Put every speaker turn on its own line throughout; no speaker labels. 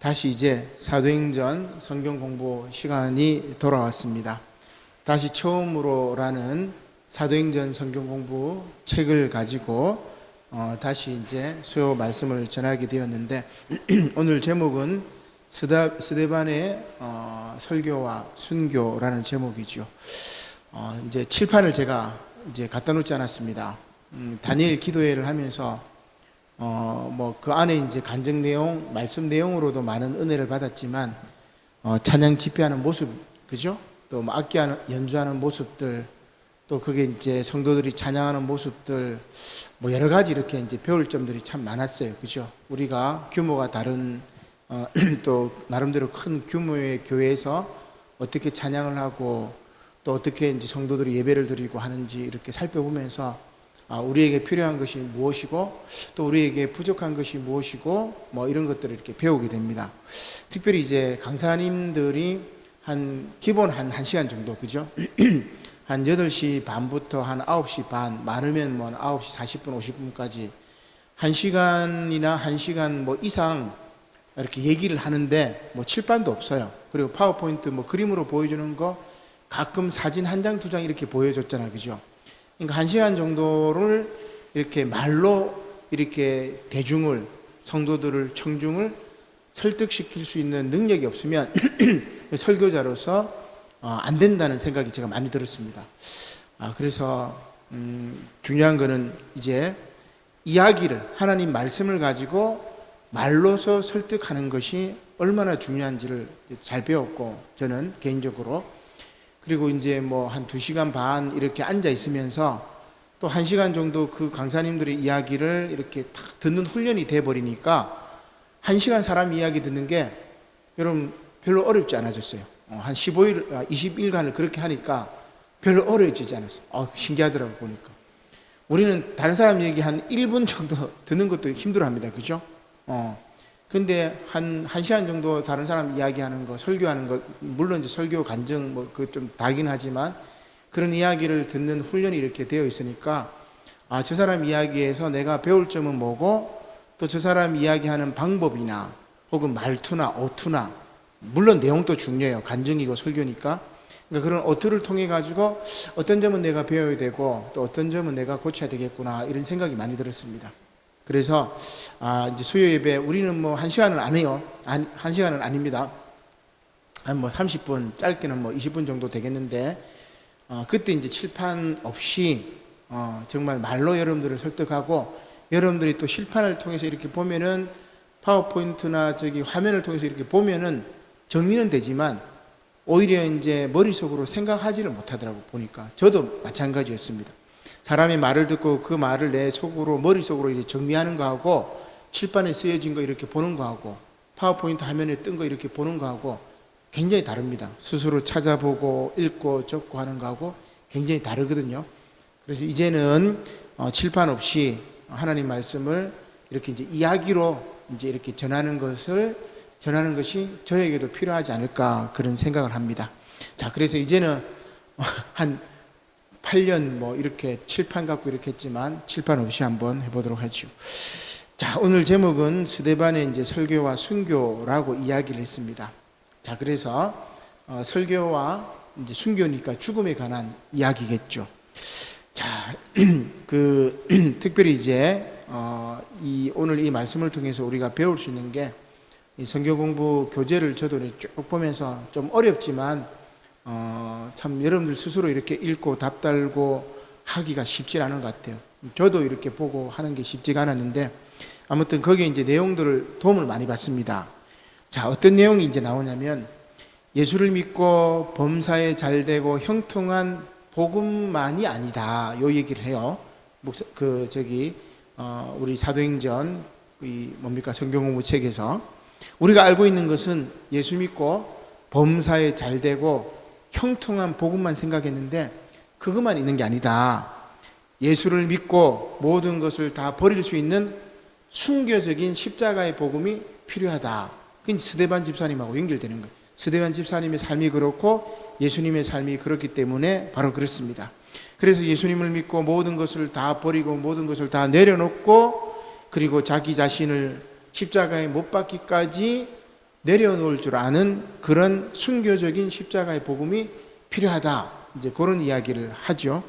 다시 이제 사도행전 성경 공부 시간이 돌아왔습니다. 다시 처음으로라는 사도행전 성경 공부 책을 가지고 다시 이제 수요 말씀을 전하게 되었는데 오늘 제목은 스데반의 설교와 순교라는 제목이죠. 이제 칠판을 제가 이제 갖다 놓지 않았습니다. 다니엘 기도회를 하면서 그 안에 이제 간증 내용, 말씀 내용으로도 많은 은혜를 받았지만, 찬양 집회하는 모습, 그죠? 또 악기 연주하는 모습들, 또 그게 이제 성도들이 찬양하는 모습들, 여러 가지 이렇게 이제 배울 점들이 참 많았어요. 그죠? 우리가 규모가 다른, 또 나름대로 큰 규모의 교회에서 어떻게 찬양을 하고, 또 어떻게 이제 성도들이 예배를 드리고 하는지 이렇게 살펴보면서 우리에게 필요한 것이 무엇이고 또 우리에게 부족한 것이 무엇이고 이런 것들을 이렇게 배우게 됩니다. 특별히 이제 강사님들이 기본 한 1시간 정도, 그죠? 한 8시 반부터 한 9시 반, 많으면 9시 40분, 50분까지 1시간이나 1시간 이상 이렇게 얘기를 하는데 칠판도 없어요. 그리고 파워포인트 그림으로 보여주는 거 가끔 사진 한 장, 두 장 이렇게 보여줬잖아요. 그죠? 그러니까 1시간 정도를 이렇게 말로 이렇게 대중을, 성도들을, 청중을 설득시킬 수 있는 능력이 없으면 설교자로서 안 된다는 생각이 제가 많이 들었습니다. 그래서 중요한 거는 이제 이야기를, 하나님 말씀을 가지고 말로서 설득하는 것이 얼마나 중요한지를 잘 배웠고, 저는 개인적으로. 그리고 이제 한 2시간 반 이렇게 앉아 있으면서 또 1시간 정도 그 강사님들의 이야기를 이렇게 탁 듣는 훈련이 돼 버리니까 1시간 사람 이야기 듣는 게 여러분 별로 어렵지 않아졌어요. 한 20일간을 그렇게 하니까 별로 어려워지지 않았어요. 신기하더라고 보니까. 우리는 다른 사람 얘기 한 1분 정도 듣는 것도 힘들어 합니다. 그죠? 근데 한 1시간 정도 다른 사람 이야기하는 거, 설교하는 거, 물론 이제 설교 간증 그 좀 다긴 하지만 그런 이야기를 듣는 훈련이 이렇게 되어 있으니까 저 사람 이야기에서 내가 배울 점은 뭐고, 또 저 사람 이야기하는 방법이나 혹은 말투나 어투나, 물론 내용도 중요해요. 간증이고 설교니까. 그러니까 그런 어투를 통해 가지고 어떤 점은 내가 배워야 되고 또 어떤 점은 내가 고쳐야 되겠구나, 이런 생각이 많이 들었습니다. 그래서 이제 수요 예배 우리는 1시간은 안 해요. 1시간은 아닙니다. 한 30분, 짧게는 20분 정도 되겠는데, 그때 이제 칠판 없이 정말 말로 여러분들을 설득하고, 여러분들이 또 실판을 통해서 이렇게 보면은, 파워포인트나 화면을 통해서 이렇게 보면은 정리는 되지만 오히려 이제 머릿속으로 생각하지를 못하더라고 보니까. 저도 마찬가지였습니다. 사람의 말을 듣고 그 말을 내 속으로, 머릿속으로 이렇게 정리하는 거하고, 칠판에 쓰여진 거 이렇게 보는 거하고, 파워포인트 화면에 뜬 거 이렇게 보는 거하고 굉장히 다릅니다. 스스로 찾아보고 읽고 적고 하는 거하고 굉장히 다르거든요. 그래서 이제는 칠판 없이 하나님 말씀을 이렇게 이제 이야기로 이제 이렇게 전하는 것이 저에게도 필요하지 않을까, 그런 생각을 합니다. 자, 그래서 이제는 한 8년 이렇게 칠판 갖고 이렇게 했지만 칠판 없이 한번 해보도록 하죠. 자, 오늘 제목은 스데반의 이제 설교와 순교라고 이야기를 했습니다. 자, 그래서 설교와 이제 순교니까 죽음에 관한 이야기겠죠. 자, 특별히 이제 오늘 이 말씀을 통해서 우리가 배울 수 있는 게, 이 성경 공부 교재를 저도 쭉 보면서 좀 어렵지만 참 여러분들 스스로 이렇게 읽고 답 달고 하기가 쉽지 않은 것 같아요. 저도 이렇게 보고 하는 게 쉽지가 않았는데, 아무튼 거기에 이제 내용들을 도움을 많이 받습니다. 자, 어떤 내용이 이제 나오냐면, 예수를 믿고 범사에 잘되고 형통한 복음만이 아니다, 요 얘기를 해요. 우리 사도행전 성경 공부 책에서 우리가 알고 있는 것은 예수 믿고 범사에 잘되고 형통한 복음만 생각했는데 그것만 있는 게 아니다. 예수를 믿고 모든 것을 다 버릴 수 있는 순교적인 십자가의 복음이 필요하다. 그게 스데반 집사님하고 연결되는 거예요. 스데반 집사님의 삶이 그렇고 예수님의 삶이 그렇기 때문에 바로 그렇습니다. 그래서 예수님을 믿고 모든 것을 다 버리고 모든 것을 다 내려놓고, 그리고 자기 자신을 십자가에 못 박기까지 내려놓을 줄 아는 그런 순교적인 십자가의 복음이 필요하다. 이제 그런 이야기를 하죠.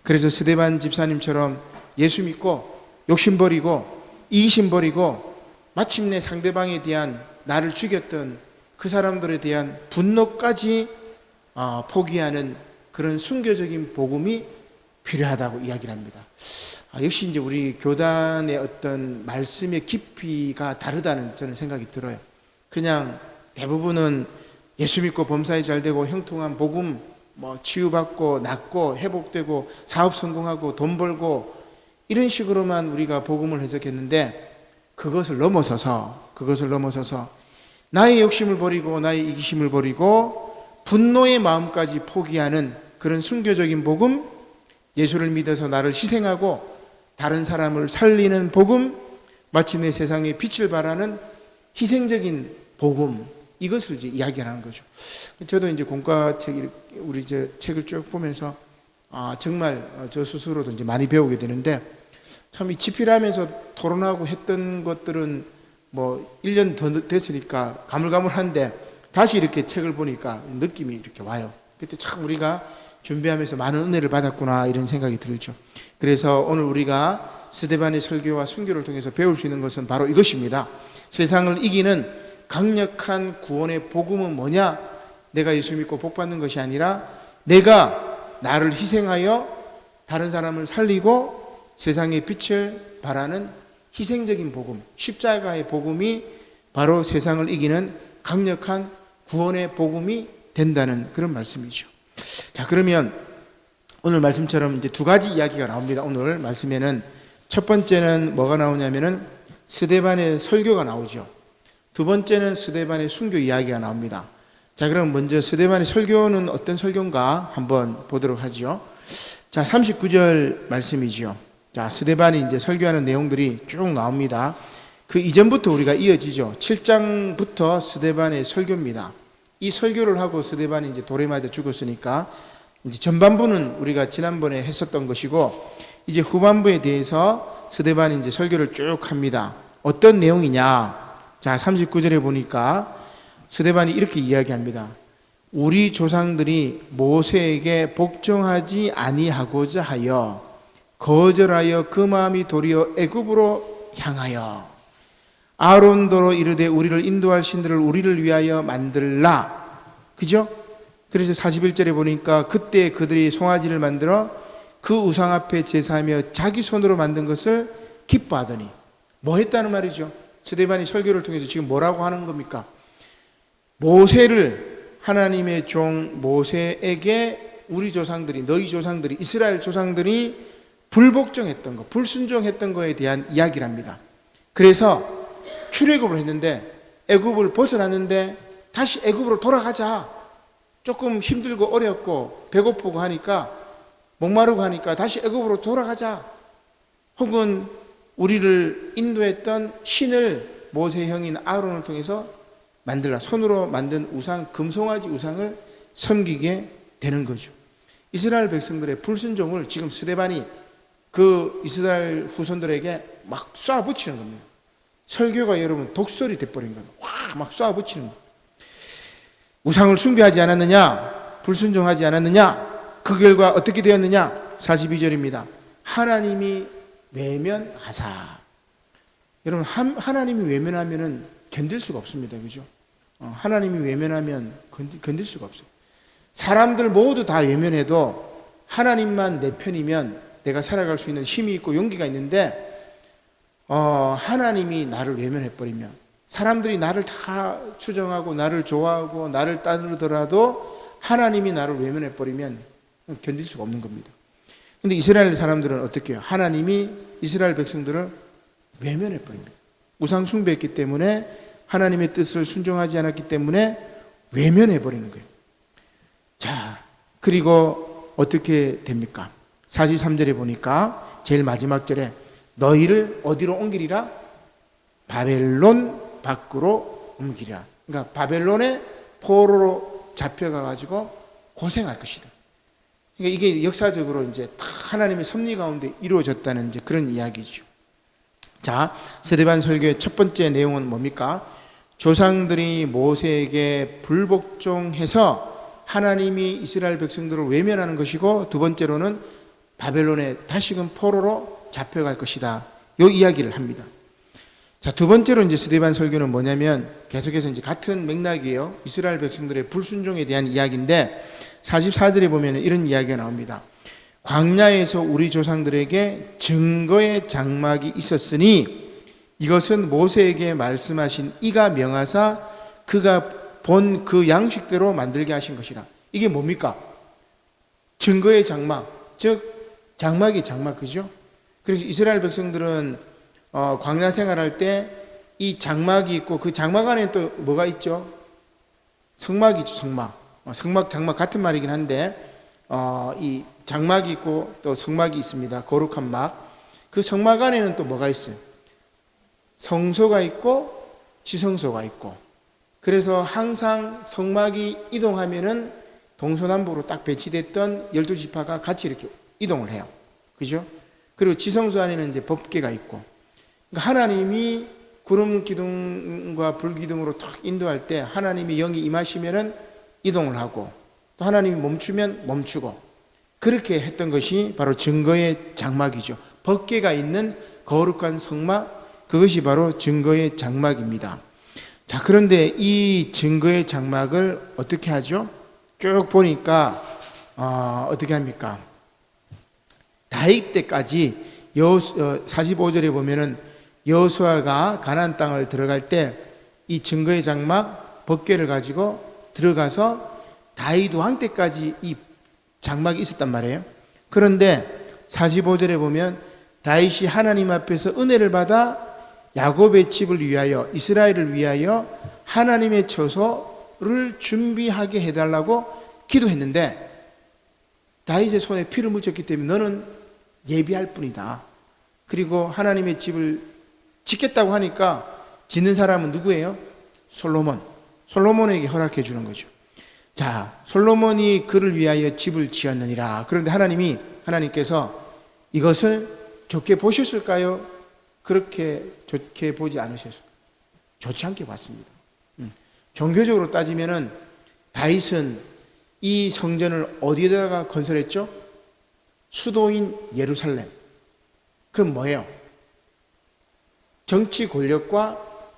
그래서 스데반 집사님처럼 예수 믿고 욕심 버리고 이기심 버리고 마침내 상대방에 대한 나를 죽였던 그 사람들에 대한 분노까지 포기하는 그런 순교적인 복음이 필요하다고 이야기를 합니다. 역시 이제 우리 교단의 어떤 말씀의 깊이가 다르다는 저는 생각이 들어요. 그냥 대부분은 예수 믿고 범사에 잘 되고 형통한 복음, 치유받고 낫고 회복되고 사업 성공하고 돈 벌고 이런 식으로만 우리가 복음을 해석했는데, 그것을 넘어서서 나의 욕심을 버리고 나의 이기심을 버리고 분노의 마음까지 포기하는 그런 순교적인 복음, 예수를 믿어서 나를 희생하고 다른 사람을 살리는 복음, 마침내 세상에 빛을 발하는 희생적인 복음, 이것을 이제 이야기하는 거죠. 저도 이제 공과책, 우리 책을 쭉 보면서 정말 저 스스로도 이제 많이 배우게 되는데, 참 이 집필하면서 토론하고 했던 것들은 1년 더 됐으니까 가물가물한데 다시 이렇게 책을 보니까 느낌이 이렇게 와요. 그때 참 우리가 준비하면서 많은 은혜를 받았구나 이런 생각이 들죠. 그래서 오늘 우리가 스데반의 설교와 순교를 통해서 배울 수 있는 것은 바로 이것입니다. 세상을 이기는 강력한 구원의 복음은 뭐냐? 내가 예수 믿고 복 받는 것이 아니라 내가 나를 희생하여 다른 사람을 살리고 세상의 빛을 발하는 희생적인 복음, 십자가의 복음이 바로 세상을 이기는 강력한 구원의 복음이 된다는 그런 말씀이죠. 자, 그러면 오늘 말씀처럼 이제 두 가지 이야기가 나옵니다. 오늘 말씀에는 첫 번째는 뭐가 나오냐면은 스데반의 설교가 나오죠. 두 번째는 스데반의 순교 이야기가 나옵니다. 자, 그럼 먼저 스데반의 설교는 어떤 설교인가 한번 보도록 하죠. 자, 39절 말씀이지요. 자, 스데반이 이제 설교하는 내용들이 쭉 나옵니다. 그 이전부터 우리가 이어지죠. 7장부터 스데반의 설교입니다. 이 설교를 하고 스데반이 이제 돌에 맞아 죽었으니까 이제 전반부는 우리가 지난번에 했었던 것이고, 이제 후반부에 대해서 스데반이 이제 설교를 쭉 합니다. 어떤 내용이냐? 자, 39절에 보니까 스데반이 이렇게 이야기합니다. 우리 조상들이 모세에게 복종하지 아니하고자 하여 거절하여 그 마음이 도리어 애굽으로 향하여 아론도로 이르되 우리를 인도할 신들을 우리를 위하여 만들라. 그죠? 그래서 41절에 보니까 그때 그들이 송아지를 만들어 그 우상 앞에 제사하며 자기 손으로 만든 것을 기뻐하더니, 뭐 했다는 말이죠? 스데반이 설교를 통해서 지금 뭐라고 하는 겁니까? 모세를, 하나님의 종 모세에게 우리 조상들이, 너희 조상들이, 이스라엘 조상들이 불복종했던 거, 불순종했던 거에 대한 이야기를 합니다. 그래서 출애굽을 했는데 애굽을 벗어났는데 다시 애굽으로 돌아가자. 조금 힘들고 어렵고 배고프고 하니까, 목마르고 하니까 다시 애굽으로 돌아가자. 혹은 우리를 인도했던 신을 모세 형인 아론을 통해서 만들라. 손으로 만든 우상, 금송아지 우상을 섬기게 되는 거죠. 이스라엘 백성들의 불순종을 지금 스데반이 그 이스라엘 후손들에게 막 쏴붙이는 겁니다. 설교가 여러분 독설이 돼버린 겁니다. 막 쏴붙이는 겁니다. 우상을 숭배하지 않았느냐? 불순종하지 않았느냐? 그 결과 어떻게 되었느냐? 42절입니다. 하나님이 외면하사. 여러분, 하나님이 외면하면은 견딜 수가 없습니다. 그죠? 하나님이 외면하면 견딜 수가 없어요. 사람들 모두 다 외면해도 하나님만 내 편이면 내가 살아갈 수 있는 힘이 있고 용기가 있는데, 하나님이 나를 외면해버리면, 사람들이 나를 다 추정하고 나를 좋아하고 나를 따르더라도 하나님이 나를 외면해버리면 견딜 수가 없는 겁니다. 근데 이스라엘 사람들은 어떻게 해요? 하나님이 이스라엘 백성들을 외면해버립니다. 우상 숭배했기 때문에, 하나님의 뜻을 순종하지 않았기 때문에 외면해버리는 거예요. 자, 그리고 어떻게 됩니까? 43절에 보니까 제일 마지막 절에 너희를 어디로 옮기리라? 바벨론 밖으로 옮기리라. 그러니까 바벨론의 포로로 잡혀가가지고 고생할 것이다. 그러니까 이게 역사적으로 이제 다 하나님의 섭리 가운데 이루어졌다는 이제 그런 이야기죠. 자, 스데반 설교의 첫 번째 내용은 뭡니까? 조상들이 모세에게 불복종해서 하나님이 이스라엘 백성들을 외면하는 것이고, 두 번째로는 바벨론에 다시금 포로로 잡혀갈 것이다. 요 이야기를 합니다. 자, 두 번째로 이제 스데반 설교는 뭐냐면 계속해서 이제 같은 맥락이에요. 이스라엘 백성들의 불순종에 대한 이야기인데 44절에 보면 이런 이야기가 나옵니다. 광야에서 우리 조상들에게 증거의 장막이 있었으니 이것은 모세에게 말씀하신 이가 명하사 그가 본 그 양식대로 만들게 하신 것이라. 이게 뭡니까? 증거의 장막, 즉 장막이 장막, 그죠? 그래서 이스라엘 백성들은 광야 생활할 때 이 장막이 있고 그 장막 안에 또 뭐가 있죠? 성막이 있죠. 성막, 장막 같은 말이긴 한데 이 장막이 있고 또 성막이 있습니다. 거룩한 막. 그 성막 안에는 또 뭐가 있어요? 성소가 있고 지성소가 있고. 그래서 항상 성막이 이동하면은 동서남북으로 딱 배치됐던 12지파가 같이 이렇게 이동을 해요. 그죠? 그리고 지성소 안에는 이제 법궤가 있고. 그러니까 하나님이 구름 기둥과 불 기둥으로 탁 인도할 때 하나님이 영이 임하시면은 이동을 하고, 또 하나님이 멈추면 멈추고, 그렇게 했던 것이 바로 증거의 장막이죠. 법궤가 있는 거룩한 성막, 그것이 바로 증거의 장막입니다. 자, 그런데 이 증거의 장막을 어떻게 하죠? 쭉 보니까 어떻게 합니까? 다윗 때까지 45절에 보면은 여호수아가 가나안 땅을 들어갈 때 이 증거의 장막 법궤를 가지고 들어가서 다윗 왕 때까지 이 장막이 있었단 말이에요. 그런데 45절에 보면 다윗이 하나님 앞에서 은혜를 받아 야곱의 집을 위하여, 이스라엘을 위하여 하나님의 처소를 준비하게 해달라고 기도했는데, 다윗의 손에 피를 묻혔기 때문에 너는 예비할 뿐이다. 그리고 하나님의 집을 짓겠다고 하니까 짓는 사람은 누구예요? 솔로몬에게 허락해 주는 거죠. 자, 솔로몬이 그를 위하여 집을 지었느니라. 그런데 하나님께서 이것을 좋게 보셨을까요? 그렇게 좋게 보지 않으셨어요. 좋지 않게 봤습니다. 종교적으로 따지면은 다윗은 이 성전을 어디에다가 건설했죠? 수도인 예루살렘. 그건 뭐예요? 정치 권력과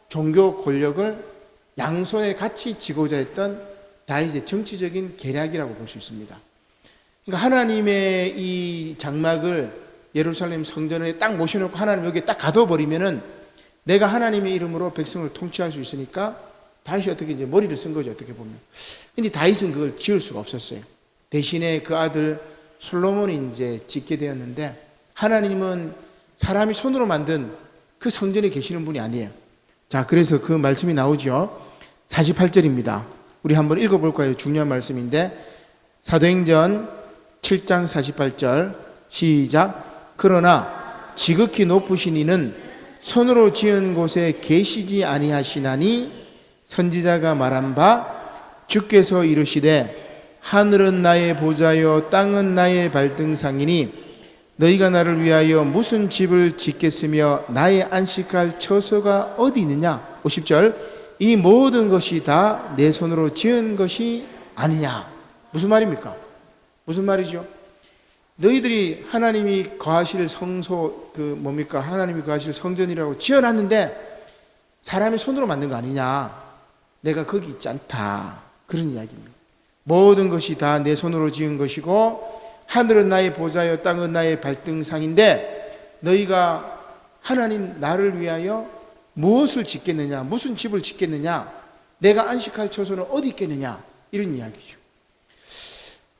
종교 권력을 양손에 같이 쥐고자 했던 다윗의 정치적인 계략이라고 볼 수 있습니다. 그러니까 하나님의 이 장막을 예루살렘 성전에 딱 모셔놓고 하나님 여기에 딱 가둬버리면은 내가 하나님의 이름으로 백성을 통치할 수 있으니까 다윗이 어떻게 이제 머리를 쓴 거죠, 어떻게 보면. 근데 다윗은 그걸 지을 수가 없었어요. 대신에 그 아들 솔로몬이 이제 짓게 되었는데, 하나님은 사람이 손으로 만든 그 성전에 계시는 분이 아니에요. 자, 그래서 그 말씀이 나오죠. 48절입니다. 우리 한번 읽어볼까요? 중요한 말씀인데, 사도행전 7장 48절 시작. 그러나 지극히 높으신 이는 손으로 지은 곳에 계시지 아니하시나니 선지자가 말한 바 주께서 이르시되 하늘은 나의 보좌요 땅은 나의 발등상이니 너희가 나를 위하여 무슨 집을 짓겠으며 나의 안식할 처소가 어디 있느냐. 50절. 이 모든 것이 다 내 손으로 지은 것이 아니냐. 무슨 말입니까? 무슨 말이죠? 너희들이 하나님이 거하실 성소, 하나님이 거하실 성전이라고 지어놨는데 사람이 손으로 만든 거 아니냐. 내가 거기 있지 않다. 그런 이야기입니다. 모든 것이 다 내 손으로 지은 것이고 하늘은 나의 보좌요 땅은 나의 발등상인데 너희가 하나님 나를 위하여 무엇을 짓겠느냐, 무슨 집을 짓겠느냐, 내가 안식할 처소는 어디 있겠느냐, 이런 이야기죠.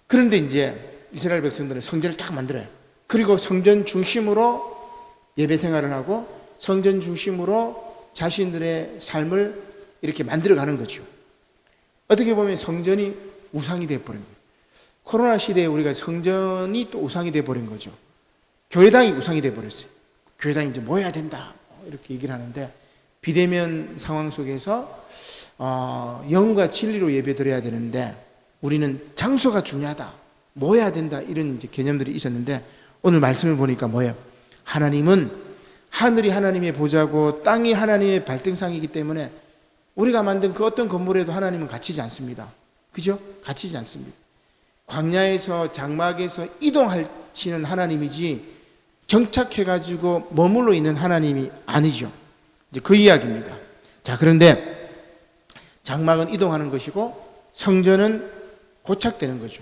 그런데 이제 이스라엘 백성들은 성전을 딱 만들어요. 그리고 성전 중심으로 예배 생활을 하고 성전 중심으로 자신들의 삶을 이렇게 만들어가는 거죠. 어떻게 보면 성전이 우상이 되어버린 거예요. 코로나 시대에 우리가 성전이 또 우상이 되어버린 거죠. 교회당이 우상이 되어버렸어요. 교회당이 이제 모여야 된다 이렇게 얘기를 하는데, 비대면 상황 속에서 영과 진리로 예배 드려야 되는데 우리는 장소가 중요하다, 모여야 된다, 이런 이제 개념들이 있었는데, 오늘 말씀을 보니까 뭐예요? 하나님은 하늘이 하나님의 보좌고 땅이 하나님의 발등상이기 때문에 우리가 만든 그 어떤 건물에도 하나님은 갇히지 않습니다. 그죠? 갇히지 않습니다. 광야에서 장막에서 이동하시는 하나님이지 정착해가지고 머물러 있는 하나님이 아니죠. 이제 그 이야기입니다. 자, 그런데 장막은 이동하는 것이고 성전은 고착되는 거죠.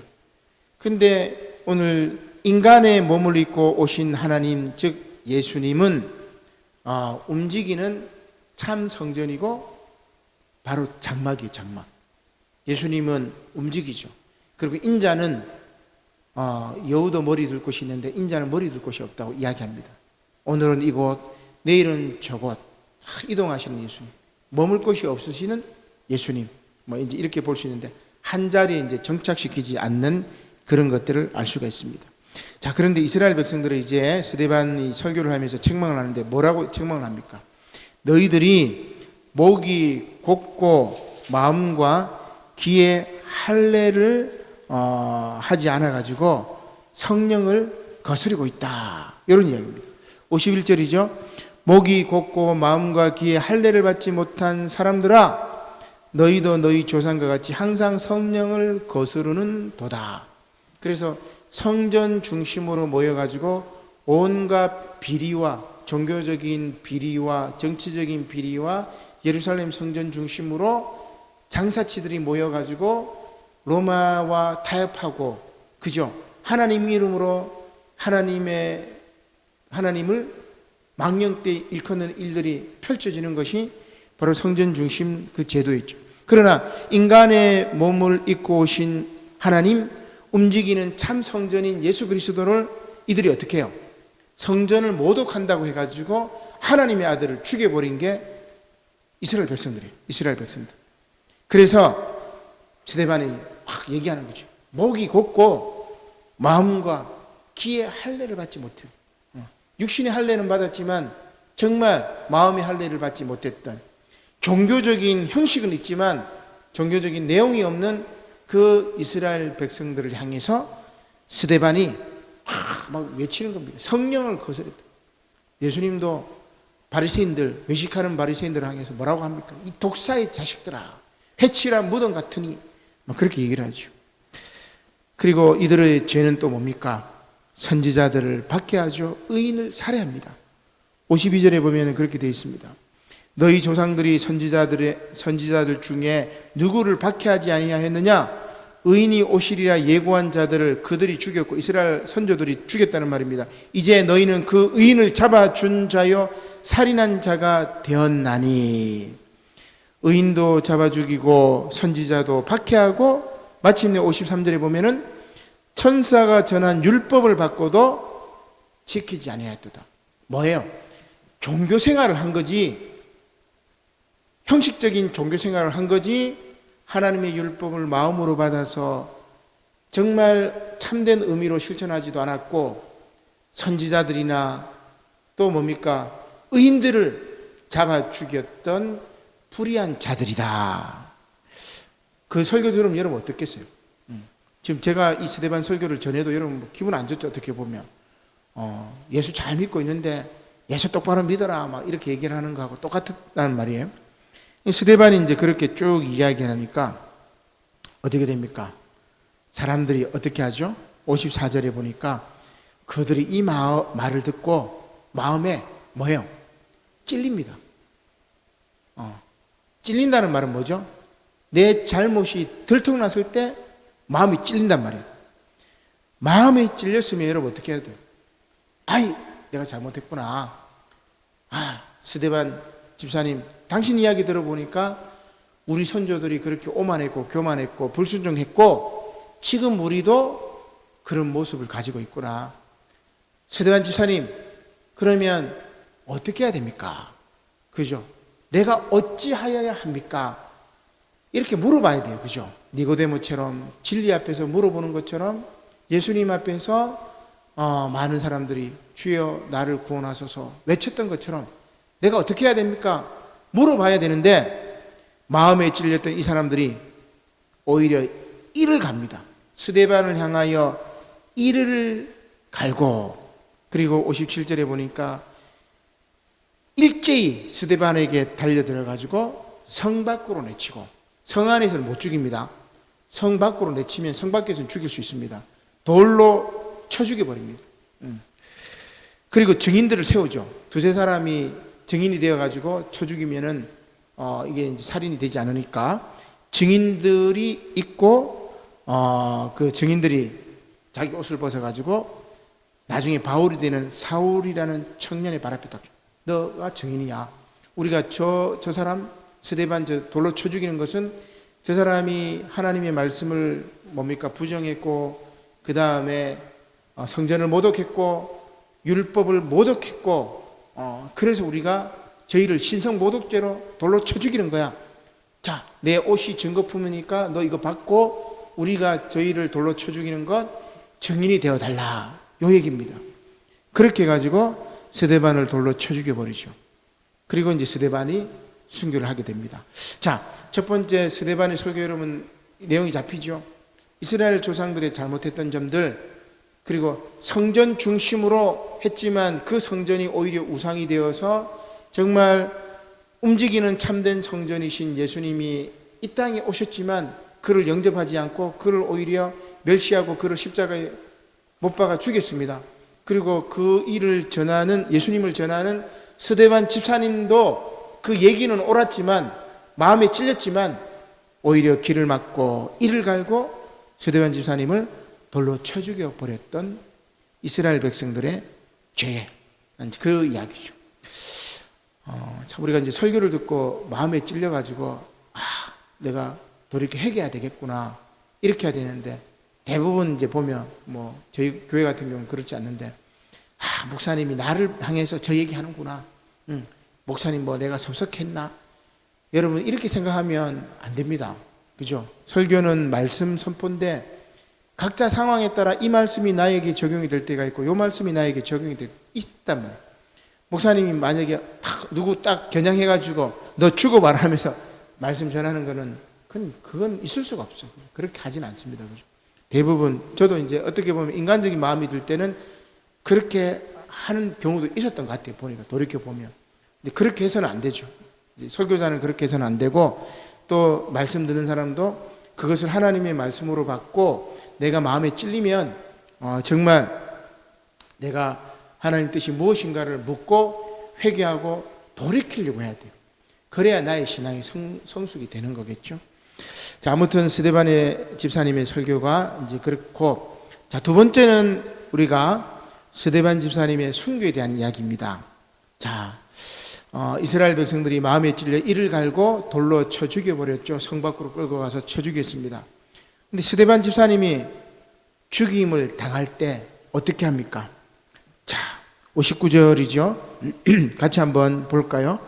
근데 오늘 인간의 몸을 입고 오신 하나님, 즉 예수님은 움직이는 참 성전이고 바로 장막이에요. 장막. 예수님은 움직이죠. 그리고 인자는 여우도 머리 둘 곳이 있는데 인자는 머리 둘 곳이 없다고 이야기합니다. 오늘은 이곳, 내일은 저곳 이동하시는 예수님, 머물 곳이 없으시는 예수님, 뭐 이제 이렇게 볼 수 있는데 한 자리에 이제 정착시키지 않는 그런 것들을 알 수가 있습니다. 자, 그런데 이스라엘 백성들은 이제 스데반이 설교를 하면서 책망을 하는데 뭐라고 책망을 합니까? 너희들이 목이 곧고 마음과 귀에 할례를 하지 않아 가지고 성령을 거스르고 있다, 이런 이야기입니다. 51절이죠. 목이 곧고 마음과 귀에 할례를 받지 못한 사람들아, 너희도 너희 조상과 같이 항상 성령을 거스르는 도다. 그래서 성전 중심으로 모여가지고 온갖 비리와 종교적인 비리와 정치적인 비리와 예루살렘 성전 중심으로 장사치들이 모여가지고 로마와 타협하고, 그죠? 하나님 이름으로 하나님을 망령때 일컫는 일들이 펼쳐지는 것이 바로 성전 중심 그 제도였죠. 그러나 인간의 몸을 입고 오신 하나님, 움직이는 참 성전인 예수 그리스도를 이들이 어떻게 해요? 성전을 모독한다고 해가지고 하나님의 아들을 죽여버린 게 이스라엘 백성들이에요. 이스라엘 백성들. 그래서 스데반이 막 얘기하는 거죠. 목이 곧고 마음과 귀에 할례를 받지 못해요. 육신의 할례는 받았지만 정말 마음의 할례를 받지 못했던, 종교적인 형식은 있지만 종교적인 내용이 없는 그 이스라엘 백성들을 향해서 스데반이 막 외치는 겁니다. 성령을 거스렸다. 예수님도 바리새인들, 외식하는 바리새인들을 향해서 뭐라고 합니까? 이 독사의 자식들아, 해치라 무덤 같으니, 막 그렇게 얘기를 하죠. 그리고 이들의 죄는 또 뭡니까? 선지자들을 박해하죠. 의인을 살해합니다. 52절에 보면 그렇게 되어 있습니다. 너희 조상들이 선지자들 중에 누구를 박해하지 아니하였느냐? 의인이 오시리라 예고한 자들을 그들이 죽였고, 이스라엘 선조들이 죽였다는 말입니다. 이제 너희는 그 의인을 잡아준 자요 살인한 자가 되었나니. 의인도 잡아 죽이고 선지자도 박해하고, 마침내 53절에 보면은 천사가 전한 율법을 받고도 지키지 아니하였도다. 뭐예요? 종교 생활을 한 거지, 형식적인 종교 생활을 한 거지, 하나님의 율법을 마음으로 받아서 정말 참된 의미로 실천하지도 않았고, 선지자들이나 또 뭡니까? 의인들을 잡아 죽였던 불의한 자들이다. 그 설교 들으면 여러분 어떻겠어요? 지금 제가 이 스데반 설교를 전해도 여러분 기분 안 좋죠? 어떻게 보면 예수 잘 믿고 있는데 예수 똑바로 믿어라 막 이렇게 얘기를 하는 거하고 똑같다는 말이에요. 스데반이 이제 그렇게 쭉 이야기하니까 어떻게 됩니까? 사람들이 어떻게 하죠? 54절에 보니까 그들이 이 말을 듣고 마음에 뭐예요? 찔립니다. 찔린다는 말은 뭐죠? 내 잘못이 들통났을 때 마음이 찔린단 말이에요. 마음이 찔렸으면 여러분 어떻게 해야 돼요? 아이, 내가 잘못했구나. 스데반 집사님, 당신 이야기 들어보니까 우리 선조들이 그렇게 오만했고 교만했고 불순종했고 지금 우리도 그런 모습을 가지고 있구나. 스데반 집사님, 그러면 어떻게 해야 됩니까? 그죠? 내가 어찌하여야 합니까? 이렇게 물어봐야 돼요. 그죠? 니고데모처럼 진리 앞에서 물어보는 것처럼 예수님 앞에서 많은 사람들이 주여 나를 구원하소서 외쳤던 것처럼 내가 어떻게 해야 됩니까? 물어봐야 되는데 마음에 찔렸던 이 사람들이 오히려 이를 갑니다. 스데반을 향하여 이를 갈고, 그리고 57절에 보니까 일제히 스데반에게 달려들어가지고 성 밖으로 내치고, 성 안에서는 못 죽입니다. 성 밖으로 내치면 성 밖에서는 죽일 수 있습니다. 돌로 쳐 죽여버립니다. 그리고 증인들을 세우죠. 두세 사람이 증인이 되어가지고 쳐 죽이면은 이게 이제 살인이 되지 않으니까 증인들이 있고 그 증인들이 자기 옷을 벗어가지고 나중에 바울이 되는 사울이라는 청년의 발 앞에 딱, 너가 증인이야. 우리가 저 사람 스데반 저 돌로 쳐 죽이는 것은 저 사람이 하나님의 말씀을 뭡니까 부정했고, 그 다음에 성전을 모독했고, 율법을 모독했고, 그래서 우리가 저희를 신성 모독죄로 돌로 쳐 죽이는 거야. 자, 내 옷이 증거품이니까 너 이거 받고 우리가 저희를 돌로 쳐 죽이는 것 증인이 되어 달라, 요 얘기입니다. 그렇게 해가지고 스데반을 돌로 쳐 죽여버리죠. 그리고 이제 스데반이 순교를 하게 됩니다. 자, 첫 번째 스데반의 설교, 여러분 내용이 잡히죠. 이스라엘 조상들의 잘못했던 점들, 그리고 성전 중심으로 했지만 그 성전이 오히려 우상이 되어서 정말 움직이는 참된 성전이신 예수님이 이 땅에 오셨지만 그를 영접하지 않고 그를 오히려 멸시하고 그를 십자가에 못 박아 죽였습니다. 그리고 그 일을 전하는, 예수님을 전하는 스데반 집사님도 그 얘기는 옳았지만 마음에 찔렸지만 오히려 길을 막고 이를 갈고 스데반 집사님을 돌로 쳐 죽여 버렸던 이스라엘 백성들의 죄, 그 이야기죠. 참 우리가 이제 설교를 듣고 마음에 찔려가지고 내가 돌이켜 회개해야 되겠구나 이렇게 해야 되는데, 대부분 이제 보면 뭐 저희 교회 같은 경우는 그렇지 않는데, 목사님이 나를 향해서 저 얘기하는구나, 목사님 뭐 내가 섭섭했나, 여러분 이렇게 생각하면 안 됩니다. 그죠? 설교는 말씀 선포인데 각자 상황에 따라 이 말씀이 나에게 적용이 될 때가 있고 이 말씀이 나에게 적용이 될 때 있단 말이에요. 목사님이 만약에 누구 딱 겨냥해가지고 너 죽어 말하면서 말씀 전하는 거는 그건 있을 수가 없어. 그렇게 하진 않습니다. 그죠? 대부분 저도 이제 어떻게 보면 인간적인 마음이 들 때는 그렇게 하는 경우도 있었던 것 같아요. 보니까 돌이켜 보면. 근데 그렇게 해서는 안 되죠. 설교자는 그렇게 해서는 안 되고, 또 말씀 듣는 사람도 그것을 하나님의 말씀으로 받고 내가 마음에 찔리면 정말 내가 하나님 뜻이 무엇인가를 묻고 회개하고 돌이키려고 해야 돼요. 그래야 나의 신앙이 성숙이 되는 거겠죠. 자, 아무튼 스데반의 집사님의 설교가 이제 그렇고, 자, 두 번째는 우리가 스데반 집사님의 순교에 대한 이야기입니다. 자, 이스라엘 백성들이 마음에 찔려 이를 갈고 돌로 쳐 죽여버렸죠. 성 밖으로 끌고 가서 쳐 죽였습니다. 근데 스데반 집사님이 죽임을 당할 때 어떻게 합니까? 자, 59절이죠. 같이 한번 볼까요?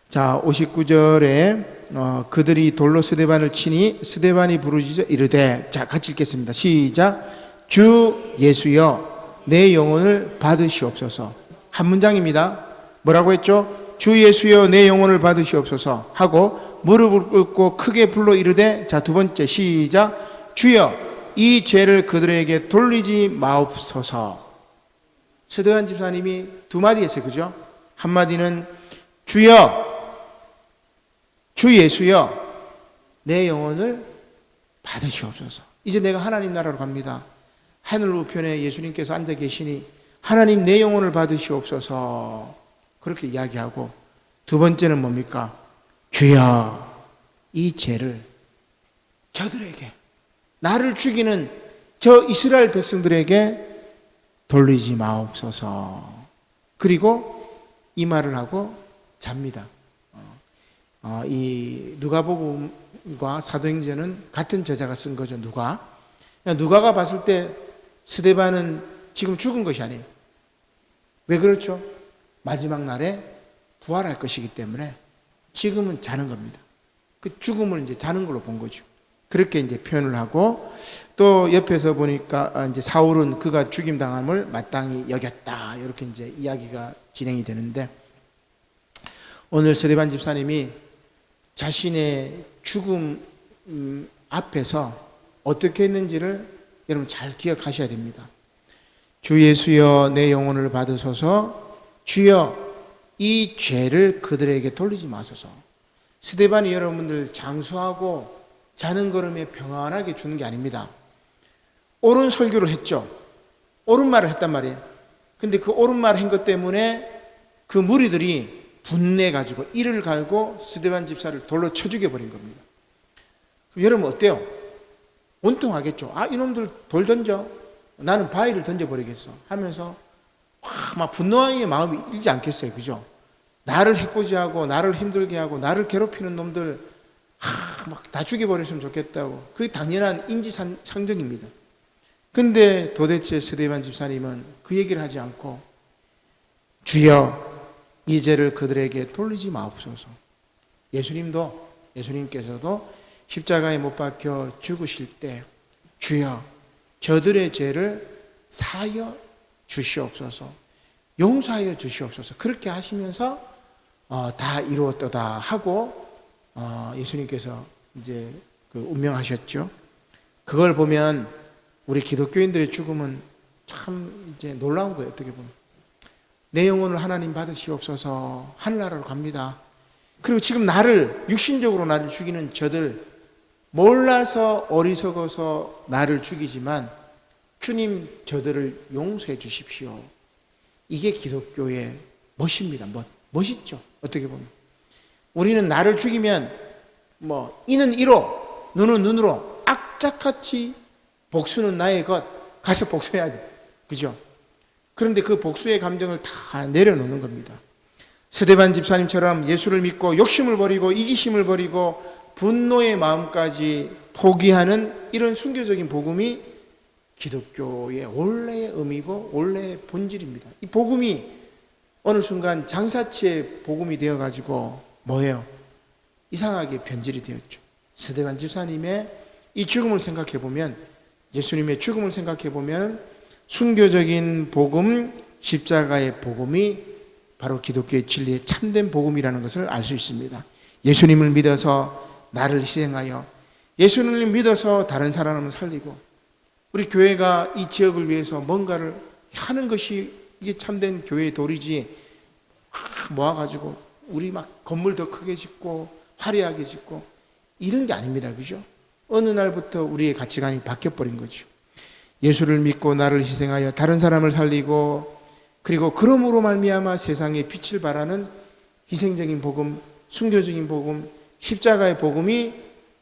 자, 59절에 그들이 돌로 스데반을 치니 스데반이 부르짖어 이르되, 자, 같이 읽겠습니다. 시작. 주 예수여 내 영혼을 받으시옵소서. 한 문장입니다. 뭐라고 했죠? 주 예수여 내 영혼을 받으시옵소서 하고 무릎을 꿇고 크게 불러 이르되, 자, 두 번째 시작. 주여 이 죄를 그들에게 돌리지 마옵소서. 스데반 집사님이 두 마디 했어요. 그죠? 한 마디는 주여, 주 예수여 내 영혼을 받으시옵소서. 이제 내가 하나님 나라로 갑니다. 하늘 우편에 예수님께서 앉아 계시니 하나님 내 영혼을 받으시옵소서. 그렇게 이야기하고, 두 번째는 뭡니까? 주여 이 죄를 저들에게, 나를 죽이는 저 이스라엘 백성들에게 돌리지 마옵소서. 그리고 이 말을 하고 잡니다. 이 누가복음과 사도행전은 같은 저자가 쓴 거죠. 누가가 봤을 때 스데반은 지금 죽은 것이 아니에요. 왜 그렇죠? 마지막 날에 부활할 것이기 때문에 지금은 자는 겁니다. 그 죽음을 이제 자는 걸로 본 거죠. 그렇게 이제 표현을 하고, 또 옆에서 보니까 이제 사울은 그가 죽임 당함을 마땅히 여겼다, 이렇게 이제 이야기가 진행이 되는데, 오늘 스데반 집사님이 자신의 죽음 앞에서 어떻게 했는지를 여러분 잘 기억하셔야 됩니다. 주 예수여 내 영혼을 받으소서. 주여 이 죄를 그들에게 돌리지 마소서. 스데반이 여러분들 장수하고 자는 걸음에 평안하게 주는 게 아닙니다. 옳은 설교를 했죠. 옳은 말을 했단 말이에요. 근데 그 옳은 말을 한 것 때문에 그 무리들이 분내가지고 이를 갈고 스데반 집사를 돌로 쳐 죽여버린 겁니다. 그럼 여러분 어때요? 원통하겠죠. 아, 이놈들 돌 던져. 나는 바위를 던져버리겠어. 하면서 막 분노하는 마음이 일지 않겠어요. 그죠? 나를 해코지하고 나를 힘들게 하고 나를 괴롭히는 놈들 막 다 죽여버렸으면 좋겠다고. 그게 당연한 인지상정입니다. 근데 도대체 스데반 집사님은 그 얘기를 하지 않고 주여 이 죄를 그들에게 돌리지 마옵소서. 예수님께서도 십자가에 못 박혀 죽으실 때 주여 저들의 죄를 사하여 주시옵소서, 용서하여 주시옵소서, 그렇게 하시면서 다 이루었도다 하고 예수님께서 이제 그 운명하셨죠. 그걸 보면 우리 기독교인들의 죽음은 참 이제 놀라운 거예요. 어떻게 보면 내 영혼을 하나님 받으시옵소서, 하늘나라로 갑니다. 그리고 지금 육신적으로 나를 죽이는 저들, 몰라서 어리석어서 나를 죽이지만 주님 저들을 용서해 주십시오. 이게 기독교의 멋입니다. 멋있죠. 어떻게 보면 우리는 나를 죽이면 이는 이로 눈은 눈으로 악착같이 복수는 나의 것, 가서 복수해야 돼. 그죠? 그런데 그 복수의 감정을 다 내려놓는 겁니다. 스데반 집사님처럼 예수를 믿고 욕심을 버리고 이기심을 버리고 분노의 마음까지 포기하는 이런 순교적인 복음이 기독교의 원래의 의미고 원래의 본질입니다. 이 복음이 어느 순간 장사치의 복음이 되어가지고 뭐예요? 이상하게 변질이 되었죠. 스데반 집사님의 이 죽음을 생각해보면, 예수님의 죽음을 생각해보면 순교적인 복음, 십자가의 복음이 바로 기독교의 진리의 참된 복음이라는 것을 알 수 있습니다. 예수님을 믿어서 나를 희생하여 예수님을 믿어서 다른 사람을 살리고 우리 교회가 이 지역을 위해서 뭔가를 하는 것이 이게 참된 교회의 도리지, 모아가지고 우리 막 건물 더 크게 짓고 화려하게 짓고 이런 게 아닙니다. 그죠? 어느 날부터 우리의 가치관이 바뀌어버린 거죠. 예수를 믿고 나를 희생하여 다른 사람을 살리고 그리고 그러므로 말미암아 세상에 빛을 발하는 희생적인 복음, 순교적인 복음, 십자가의 복음이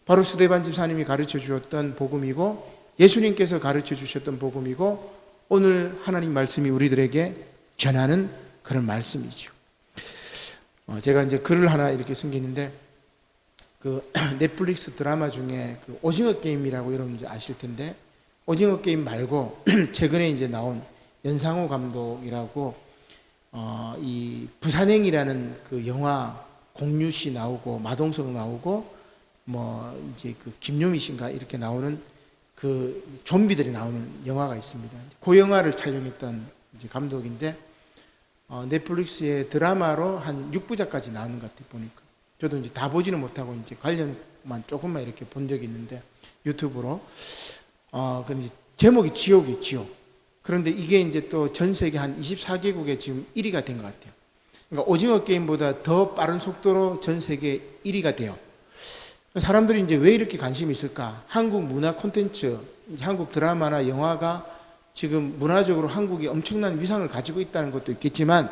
바로 스데반 집사님이 가르쳐 주었던 복음이고 예수님께서 가르쳐 주셨던 복음이고 오늘 하나님 말씀이 우리들에게 전하는 그런 말씀이죠. 제가 이제 글을 하나 이렇게 숨기는데 그 넷플릭스 드라마 중에 그 오징어 게임이라고 여러분 아실 텐데 오징어 게임 말고 최근에 이제 나온 연상호 감독이라고 이 부산행이라는 그 영화 공유 씨 나오고 마동석 나오고 이제 그 김요미 씨인가 이렇게 나오는 그 좀비들이 나오는 영화가 있습니다. 그 영화를 촬영했던 이제 감독인데 넷플릭스의 드라마로 한 6부작까지 나오는 것 같아요. 보니까 저도 이제 다 보지는 못하고 이제 관련만 조금만 이렇게 본 적이 있는데 유튜브로 그런데 제목이 지옥이 지옥. 그런데 이게 이제 또 전 세계 한 24개국에 지금 1위가 된 것 같아요. 그러니까 오징어 게임보다 더 빠른 속도로 전 세계 1위가 돼요. 사람들이 이제 왜 이렇게 관심이 있을까? 한국 문화 콘텐츠, 한국 드라마나 영화가 지금 문화적으로 한국이 엄청난 위상을 가지고 있다는 것도 있겠지만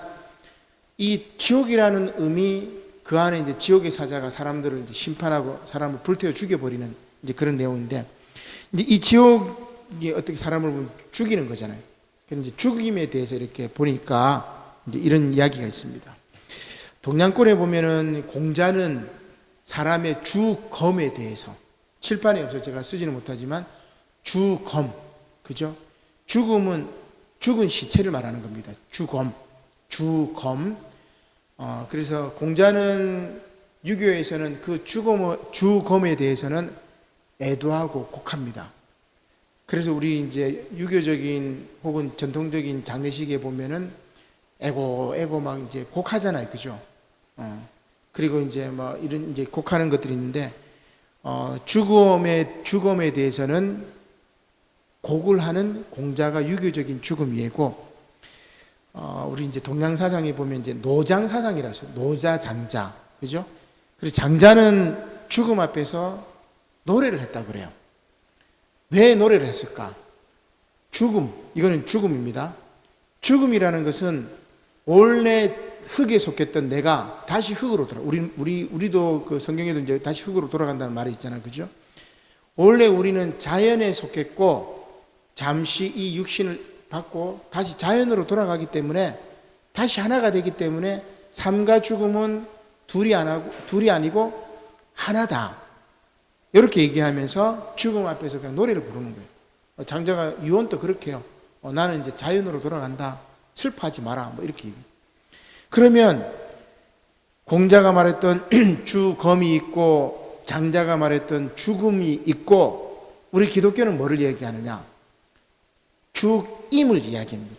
이 지옥이라는 의미 그 안에 이제 지옥의 사자가 사람들을 이제 심판하고 사람을 불태워 죽여버리는 이제 그런 내용인데 이제 이 지옥이 어떻게 사람을 죽이는 거잖아요. 그래서 이제 죽임에 대해서 이렇게 보니까 이제 이런 이야기가 있습니다. 동양권에 보면은 공자는 사람의 주검에 대해서 칠판에 없어서 제가 쓰지는 못하지만 주검, 그죠? 죽음은 죽은 시체를 말하는 겁니다. 주검. 그래서 공자는 유교에서는 그 주검에 대해서는 애도하고 곡합니다. 그래서 우리 이제 유교적인 혹은 전통적인 장례식에 보면은 애고 막 이제 곡하잖아요, 그죠? 그리고 이제 이런 이제 곡하는 것들이 있는데 죽음에 대해서는 곡을 하는 공자가 유교적인 죽음이고 우리 이제 동양 사상에 보면 이제 노장 사상이라서 노자 장자, 그죠? 그래서 장자는 죽음 앞에서 노래를 했다고 그래요. 왜 노래를 했을까? 죽음, 이거는 죽음입니다. 죽음이라는 것은 원래 흙에 속했던 내가 다시 흙으로 돌아. 우리도 그 성경에도 이제 다시 흙으로 돌아간다는 말이 있잖아요, 그죠? 원래 우리는 자연에 속했고 잠시 이 육신을 받고 다시 자연으로 돌아가기 때문에 다시 하나가 되기 때문에 삶과 죽음은 둘이 아니고 하나다. 이렇게 얘기하면서 죽음 앞에서 그냥 노래를 부르는 거예요. 장자가 유언도 그렇게 해요. 나는 이제 자연으로 돌아간다. 슬퍼하지 마라. 뭐 이렇게 얘기해요. 그러면 공자가 말했던 주검이 있고 장자가 말했던 죽음이 있고 우리 기독교는 뭐를 얘기하느냐? 죽임을 이야기합니다.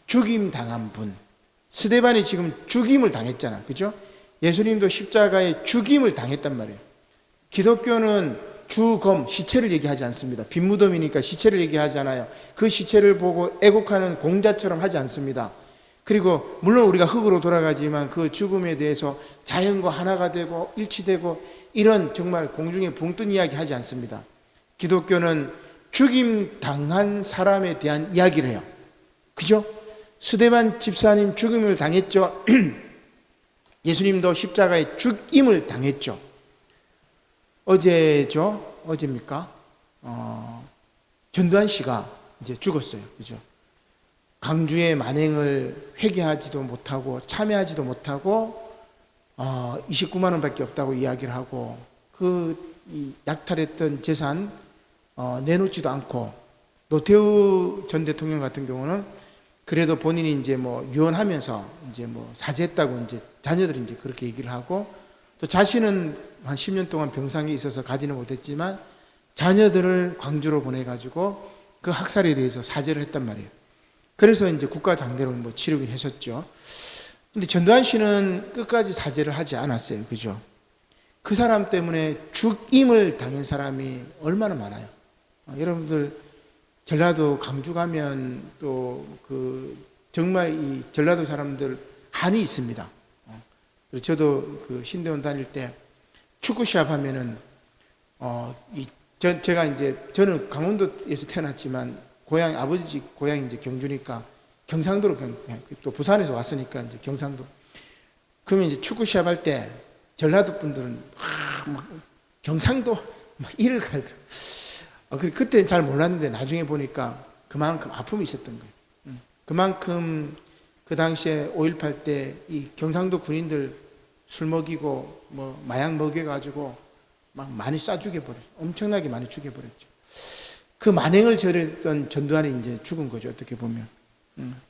죽임 당한 분. 스데반이 지금 죽임을 당했잖아. 그죠? 예수님도 십자가에 죽임을 당했단 말이에요. 기독교는 주검, 시체를 얘기하지 않습니다. 빈무덤이니까 시체를 얘기하잖아요. 그 시체를 보고 애곡하는 공자처럼 하지 않습니다. 그리고 물론 우리가 흙으로 돌아가지만 그 죽음에 대해서 자연과 하나가 되고 일치되고 이런 정말 공중에 붕 뜬 이야기 하지 않습니다. 기독교는 죽임 당한 사람에 대한 이야기를 해요. 그죠? 스데반 집사님 죽임을 당했죠. 예수님도 십자가에 죽임을 당했죠. 어제입니까? 전두환 씨가 이제 죽었어요. 그죠? 강주의 만행을 회개하지도 못하고 참여하지도 못하고 29만 원밖에 없다고 이야기를 하고 이 약탈했던 재산 내놓지도 않고 노태우 전 대통령 같은 경우는 그래도 본인이 이제 뭐 유언하면서 이제 뭐 사죄했다고 이제 자녀들이 이제 그렇게 얘기를 하고 또 자신은 한 10년 동안 병상에 있어서 가지는 못했지만 자녀들을 광주로 보내가지고 그 학살에 대해서 사죄를 했단 말이에요. 그래서 이제 국가장례로 뭐 치르긴 했었죠. 근데 전두환 씨는 끝까지 사죄를 하지 않았어요. 그죠? 그 사람 때문에 죽임을 당한 사람이 얼마나 많아요. 여러분들 전라도 강주 가면 또 정말 이 전라도 사람들 한이 있습니다. 저도 그 신대원 다닐 때 축구 시합 하면은 제가 이제 저는 강원도에서 태어났지만 아버지 고향이 이제 경주니까 경상도로 또 부산에서 왔으니까 이제 경상도. 그러면 이제 축구 시합 할 때 전라도 분들은 막 경상도 막 이를 갈고. 그때 잘 몰랐는데 나중에 보니까 그만큼 아픔이 있었던 거예요. 그만큼 그 당시에 5.18 때 이 경상도 군인들 술 먹이고 뭐 마약 먹여가지고 막 많이 죽여버렸죠. 엄청나게 많이 죽여버렸죠. 그 만행을 저렸던 전두환이 이제 죽은 거죠. 어떻게 보면.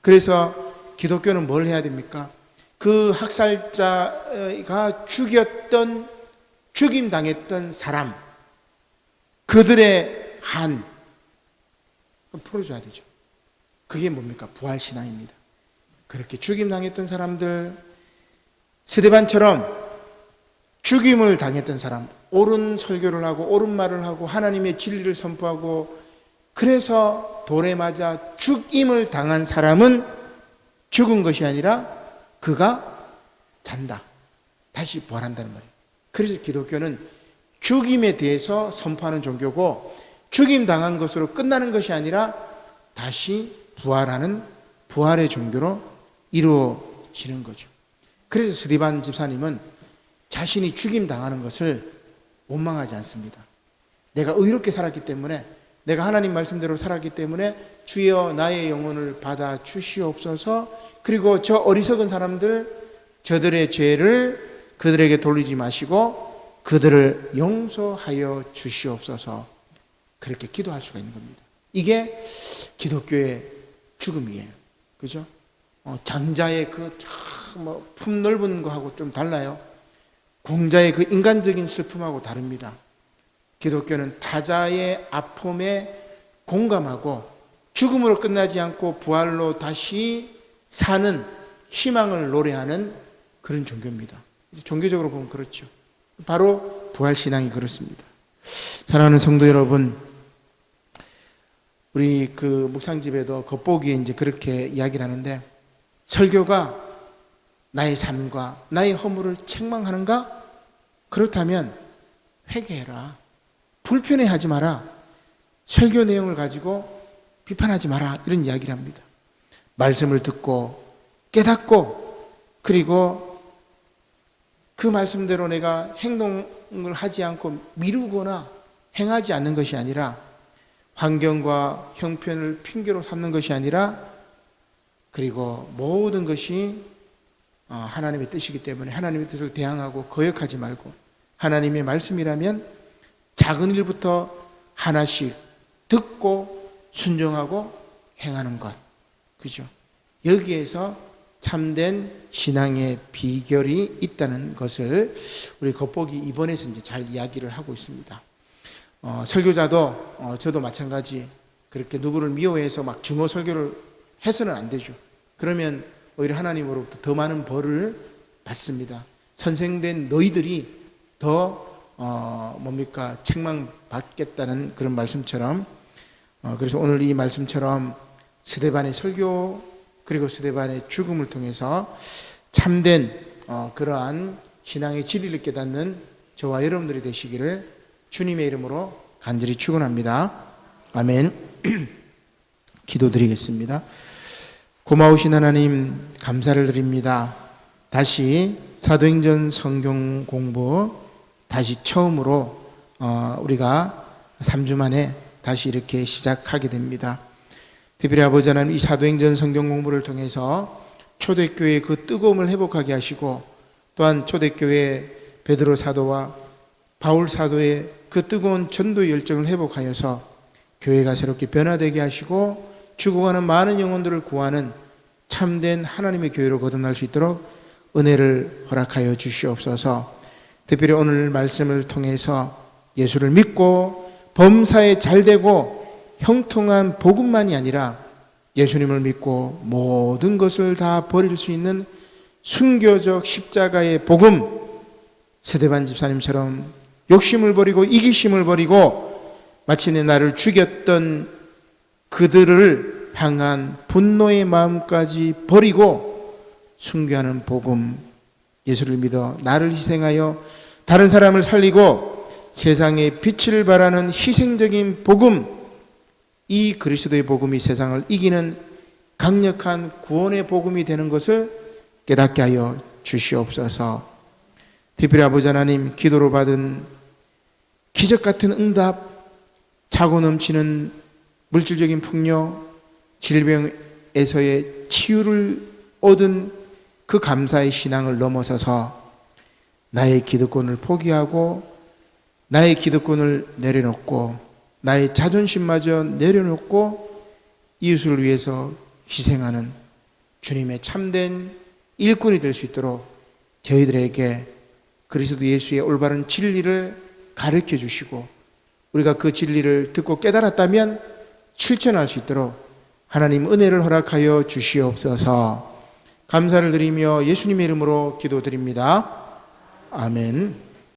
그래서 기독교는 뭘 해야 됩니까? 그 학살자가 죽임당했던 사람, 그들의 한 풀어줘야 되죠. 그게 뭡니까? 부활신앙입니다. 그렇게 죽임당했던 사람들, 스데반처럼 죽임을 당했던 사람, 옳은 설교를 하고 옳은 말을 하고 하나님의 진리를 선포하고 그래서 돌에 맞아 죽임을 당한 사람은 죽은 것이 아니라 그가 잔다. 다시 부활한다는 말이에요. 그래서 기독교는 죽임에 대해서 선포하는 종교고 죽임 당한 것으로 끝나는 것이 아니라 다시 부활하는 부활의 종교로 이루어지는 거죠. 그래서 스데반 집사님은 자신이 죽임 당하는 것을 원망하지 않습니다. 내가 의롭게 살았기 때문에 내가 하나님 말씀대로 살았기 때문에 주여 나의 영혼을 받아 주시옵소서. 그리고 저 어리석은 사람들 저들의 죄를 그들에게 돌리지 마시고 그들을 용서하여 주시옵소서. 그렇게 기도할 수가 있는 겁니다. 이게 기독교의 죽음이에요. 그죠? 장자의 품 넓은 거하고 좀 달라요. 공자의 그 인간적인 슬픔하고 다릅니다. 기독교는 타자의 아픔에 공감하고 죽음으로 끝나지 않고 부활로 다시 사는 희망을 노래하는 그런 종교입니다. 종교적으로 보면 그렇죠. 바로 부활신앙이 그렇습니다. 사랑하는 성도 여러분, 우리 그 묵상집에도 겉보기에 이제 그렇게 이야기를 하는데 설교가 나의 삶과 나의 허물을 책망하는가? 그렇다면 회개해라. 불편해하지 마라. 설교 내용을 가지고 비판하지 마라. 이런 이야기를 합니다. 말씀을 듣고 깨닫고 그리고 그 말씀대로 내가 행동을 하지 않고 미루거나 행하지 않는 것이 아니라 환경과 형편을 핑계로 삼는 것이 아니라 그리고 모든 것이 하나님의 뜻이기 때문에 하나님의 뜻을 대항하고 거역하지 말고 하나님의 말씀이라면 작은 일부터 하나씩 듣고 순종하고 행하는 것. 그죠? 여기에서 참된 신앙의 비결이 있다는 것을 우리 겉보기 이번에서 이제 잘 이야기를 하고 있습니다. 설교자도 저도 마찬가지 그렇게 누구를 미워해서 막 증오 설교를 해서는 안 되죠. 그러면 오히려 하나님으로부터 더 많은 벌을 받습니다. 선생된 너희들이 더 책망받겠다는 그런 말씀처럼 그래서 오늘 이 말씀처럼 스데반의 설교 그리고 스데반의 죽음을 통해서 참된 그러한 신앙의 진리를 깨닫는 저와 여러분들이 되시기를 주님의 이름으로 간절히 축원합니다. 아멘. 기도드리겠습니다. 고마우신 하나님 감사를 드립니다. 다시 사도행전 성경 공부 다시 처음으로 우리가 3주 만에 다시 이렇게 시작하게 됩니다. 특별히 아버지 하나님 이 사도행전 성경 공부를 통해서 초대교회의 그 뜨거움을 회복하게 하시고 또한 초대교회 베드로 사도와 바울 사도의 그 뜨거운 전도의 열정을 회복하여서 교회가 새롭게 변화되게 하시고 죽어가는 많은 영혼들을 구하는 참된 하나님의 교회로 거듭날 수 있도록 은혜를 허락하여 주시옵소서. 특별히 오늘 말씀을 통해서 예수를 믿고 범사에 잘되고 형통한 복음만이 아니라 예수님을 믿고 모든 것을 다 버릴 수 있는 순교적 십자가의 복음, 스데반 집사님처럼 욕심을 버리고 이기심을 버리고 마침내 나를 죽였던 그들을 향한 분노의 마음까지 버리고 순교하는 복음, 예수를 믿어 나를 희생하여 다른 사람을 살리고 세상에 빛을 발하는 희생적인 복음, 이 그리스도의 복음이 세상을 이기는 강력한 구원의 복음이 되는 것을 깨닫게 하여 주시옵소서. 특별히 아버지 하나님 기도로 받은 기적 같은 응답, 차고 넘치는 물질적인 풍요, 질병에서의 치유를 얻은 그 감사의 신앙을 넘어서서 나의 기득권을 포기하고 나의 기득권을 내려놓고 나의 자존심마저 내려놓고 이웃을 위해서 희생하는 주님의 참된 일꾼이 될 수 있도록 저희들에게 그리스도 예수의 올바른 진리를 가르쳐 주시고 우리가 그 진리를 듣고 깨달았다면 실천할 수 있도록 하나님 은혜를 허락하여 주시옵소서. 감사를 드리며 예수님의 이름으로 기도드립니다. 아멘.